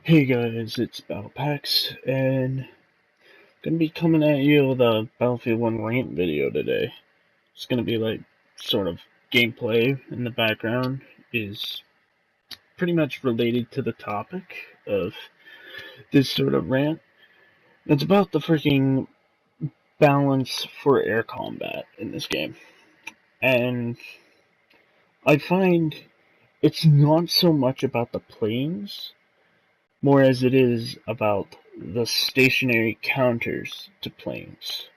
Hey guys, it's BattlePax, and I'm gonna be coming at you with a Battlefield 1 Rant video today. It's gonna be like, sort of, gameplay in the background is pretty much related to the topic of this sort of rant. It's about the freaking balance for air combat in this game. And I find it's not so much about the planes, more as it is about the stationary counters to planes.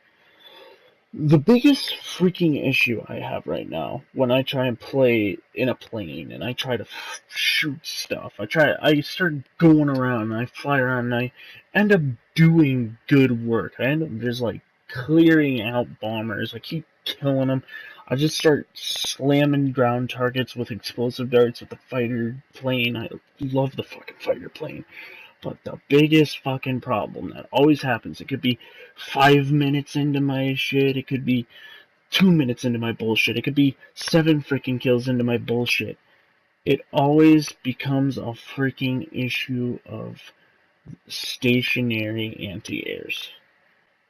The biggest freaking issue I have right now when I try and play in a plane and I try to shoot stuff, I start going around and I fly around and I end up doing good work. I end up just like clearing out bombers. I keep killing them. I just start slamming ground targets with explosive darts with the fighter plane. I love the fucking fighter plane. But the biggest fucking problem that always happens, it could be 5 minutes into my shit, it could be 2 minutes into my bullshit, it could be 7 freaking kills into my bullshit. It always becomes a freaking issue of stationary anti-airs.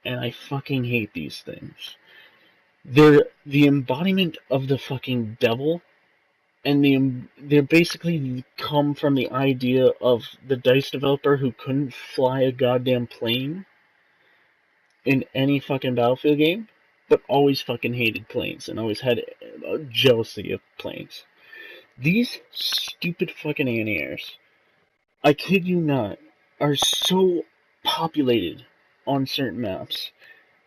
And I fucking hate these things. They're the embodiment of the fucking devil, and they basically come from the idea of the DICE developer who couldn't fly a goddamn plane in any fucking Battlefield game, but always fucking hated planes and always had a jealousy of planes. These stupid fucking anti-airs, I kid you not, are so populated on certain maps.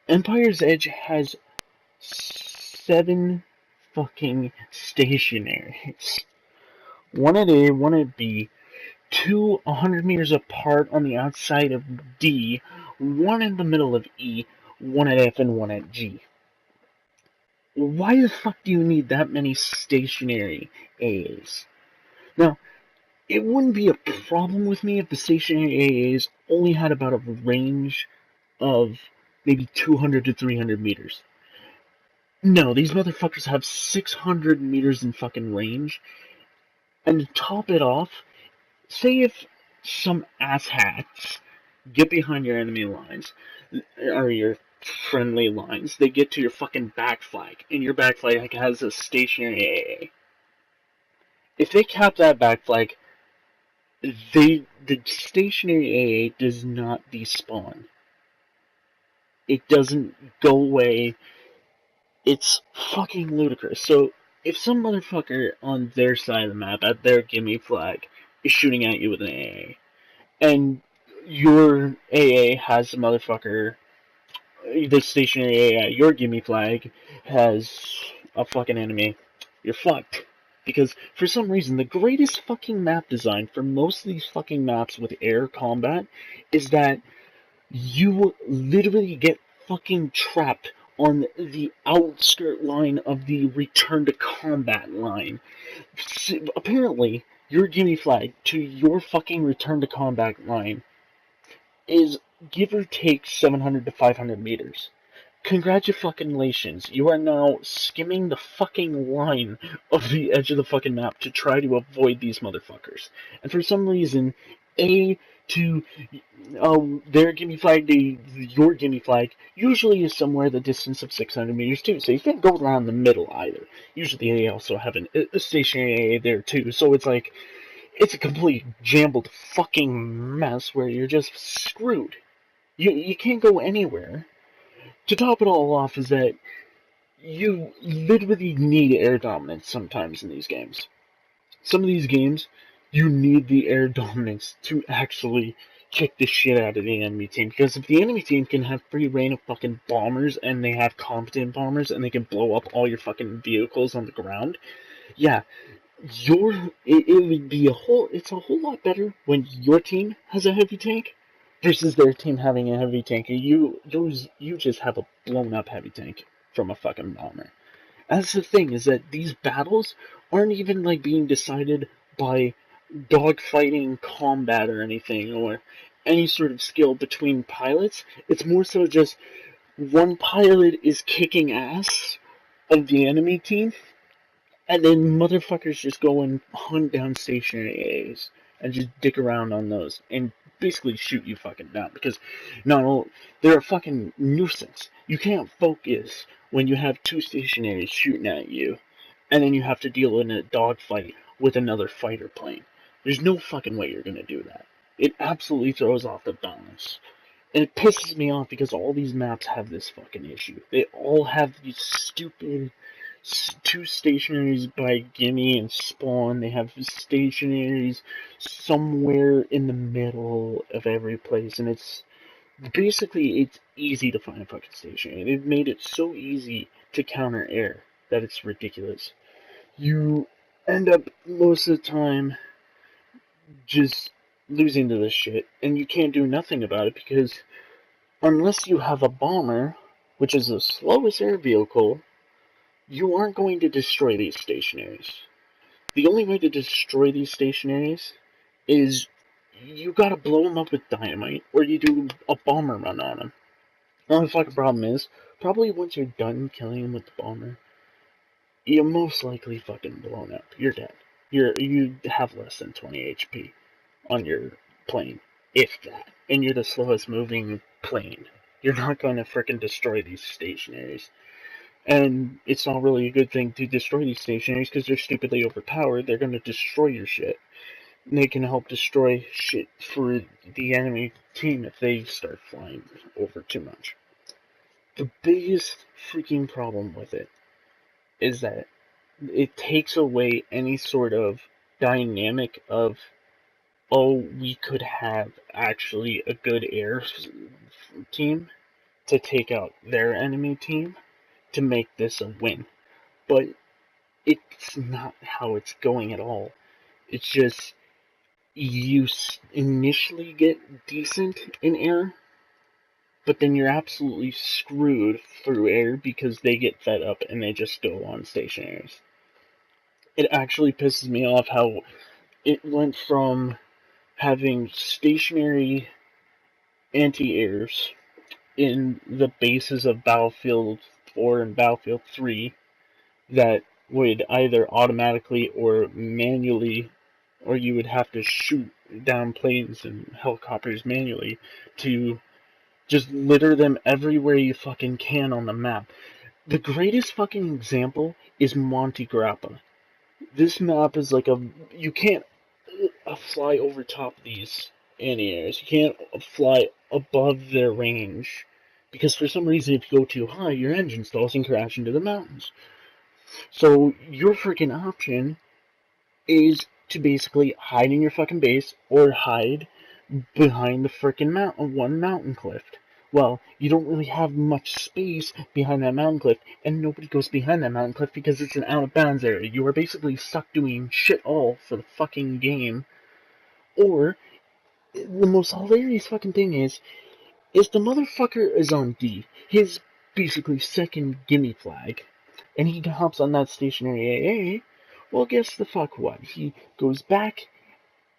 Empire's Edge has 7 fucking stationaries. One at A, one at B, 2 100 meters apart on the outside of D, one in the middle of E, one at F, and one at G. Why the fuck do you need that many stationary AAs? Now, it wouldn't be a problem with me if the stationary AAs only had about a range of maybe 200 to 300 meters. No, these motherfuckers have 600 meters in fucking range, and to top it off, say if some asshats get behind your enemy lines, or your friendly lines, they get to your fucking back flag, and your back flag has a stationary AA. If they cap that back flag, the stationary AA does not despawn. It doesn't go away. It's fucking ludicrous. So, if some motherfucker on their side of the map, at their gimme flag, is shooting at you with an AA, and your AA has a motherfucker, the stationary AA, your gimme flag has a fucking enemy, you're fucked. Because for some reason, the greatest fucking map design for most of these fucking maps with air combat is that you literally get fucking trapped on the outskirt line of the return to combat line. Apparently, your gimme flag to your fucking return to combat line is give or take 700 to 500 meters. Congratulations, you are now skimming the fucking line of the edge of the fucking map to try to avoid these motherfuckers. And for some reason, A to their gimme flag to your gimme flag usually is somewhere the distance of 600 meters too, so you can't go around the middle either. Usually they also have a stationary AA there too, so it's like, it's a complete jumbled fucking mess where you're just screwed. You can't go anywhere. To top it all off is that you literally need air dominance sometimes in these games. Some of these games, you need the air dominance to actually kick the shit out of the enemy team. Because if the enemy team can have free reign of fucking bombers, and they have competent bombers, and they can blow up all your fucking vehicles on the ground, yeah, it would be it's a whole lot better when your team has a heavy tank versus their team having a heavy tank. You just have a blown up heavy tank from a fucking bomber. That's the thing, is that these battles aren't even like being decided by dogfighting combat or anything, or any sort of skill between pilots. It's more so just one pilot is kicking ass of the enemy team, and then motherfuckers just go and hunt down stationary A's. and just dick around on those and basically shoot you fucking down, because no, they're a fucking nuisance. You can't focus when you have two stationaries shooting at you, and then you have to deal in a dogfight with another fighter plane. There's no fucking way you're gonna do that. It absolutely throws off the balance. And it pisses me off because all these maps have this fucking issue. They all have these stupid two stationaries by Gimme and Spawn. They have stationaries somewhere in the middle of every place, and it's easy to find a fucking stationary. They've made it so easy to counter air that it's ridiculous. You end up most of the time just losing to this shit, and you can't do nothing about it because unless you have a bomber, which is the slowest air vehicle, you aren't going to destroy these stationaries. The only way to destroy these stationaries is you gotta blow them up with dynamite, or you do a bomber run on them. The only fucking problem is, probably once you're done killing them with the bomber, you're most likely fucking blown up. You're dead. You have less than 20 HP on your plane, if that. And you're the slowest moving plane. You're not going to frickin' destroy these stationaries. And it's not really a good thing to destroy these stationaries because they're stupidly overpowered. They're going to destroy your shit. And they can help destroy shit for the enemy team if they start flying over too much. The biggest freaking problem with it is that it takes away any sort of dynamic of, oh, we could have actually a good air team to take out their enemy team to make this a win. But it's not how it's going at all. It's just you initially get decent in air, but then you're absolutely screwed through air because they get fed up and they just go on stationaries. It actually pisses me off how it went from having stationary anti-airs in the bases of Battlefield 4 and Battlefield 3 that would either automatically or manually, or you would have to shoot down planes and helicopters manually to just litter them everywhere you fucking can on the map. The greatest fucking example is Monte Grappa. This map is like you can't fly over top of these anti-airs. You can't fly above their range. Because for some reason, if you go too high, your engine stalls and crash into the mountains. So your freaking option is to basically hide in your fucking base or hide behind the freaking mountain cliff. Well, you don't really have much space behind that mountain cliff, and nobody goes behind that mountain cliff because it's an out of bounds area. You are basically stuck doing shit all for the fucking game. Or, the most hilarious fucking thing is the motherfucker is on D, his basically second gimme flag, and he hops on that stationary AA. Well, guess the fuck what? He goes back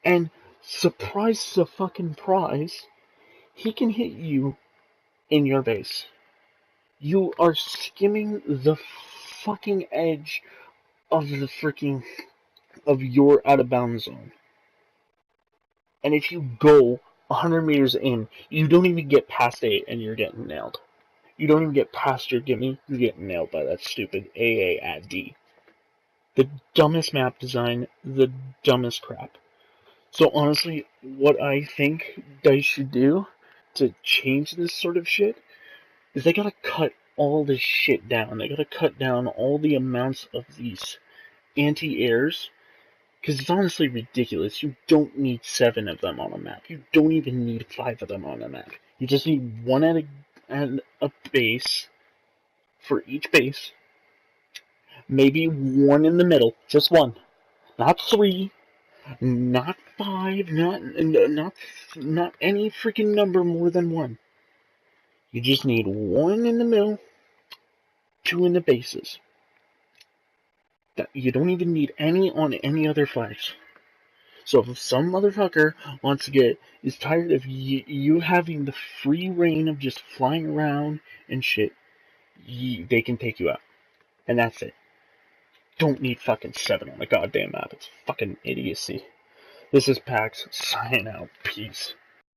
and, surprise the fucking prize, he can hit you in your base. You are skimming the fucking edge of the freaking of your out of bounds zone. And if you go 100 meters in, you don't even get past A and you're getting nailed. You don't even get past your gimme, you're getting nailed by that stupid AA at D. The dumbest map design, the dumbest crap. So honestly, what I think DICE should do to change this sort of shit is they gotta cut all this shit down. They gotta cut down all the amounts of these anti-airs, because it's honestly ridiculous. You don't need 7 of them on a map. You don't even need 5 of them on a map. You just need one at a base for each base. Maybe one in the middle. Just one. Not 3. Not 5. Not any freaking number more than 1. You just need 1 in the middle, 2 in the bases. You don't even need any on any other flags. So if some motherfucker is tired of you having the free reign of just flying around and shit, they can take you out. And that's it. Don't need fucking 7 on a goddamn map. It's fucking idiocy. This is Pax, signing out. Peace.